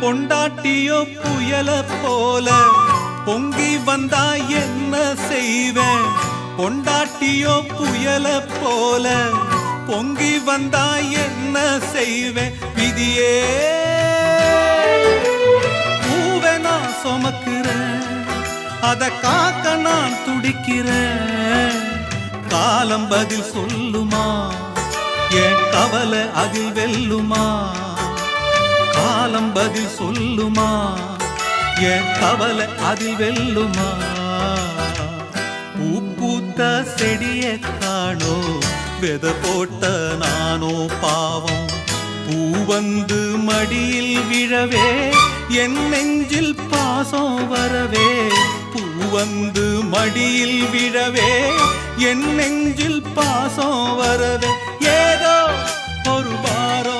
பொண்டாட்டியோ புயல போல பொங்கி வந்தா என்ன செய்வேன்? பொண்டாட்டியோ புயல போல பொங்கி வந்தா என்ன செய்வேன்? விதியே பூவை நான் சுமக்கிறேன், அத காக்க நான் துடிக்கிறேன். காலம் பதில் சொல்லுமா? என் கவலை அதில் வெல்லுமா? காலம் பதில் சொல்லுமா? என் கவலை அதில் வெல்லுமா? பூ பூத்த செடிய காணோ, வெத போட்ட நானோ பாவம். பூ வந்து மடியில் விழவே என் நெஞ்சில் பாசம் வரவே. பூ வந்து மடியில் விழவே என் நெஞ்சில் பாசம் வரவே. ஏதோ ஒரு வாரம்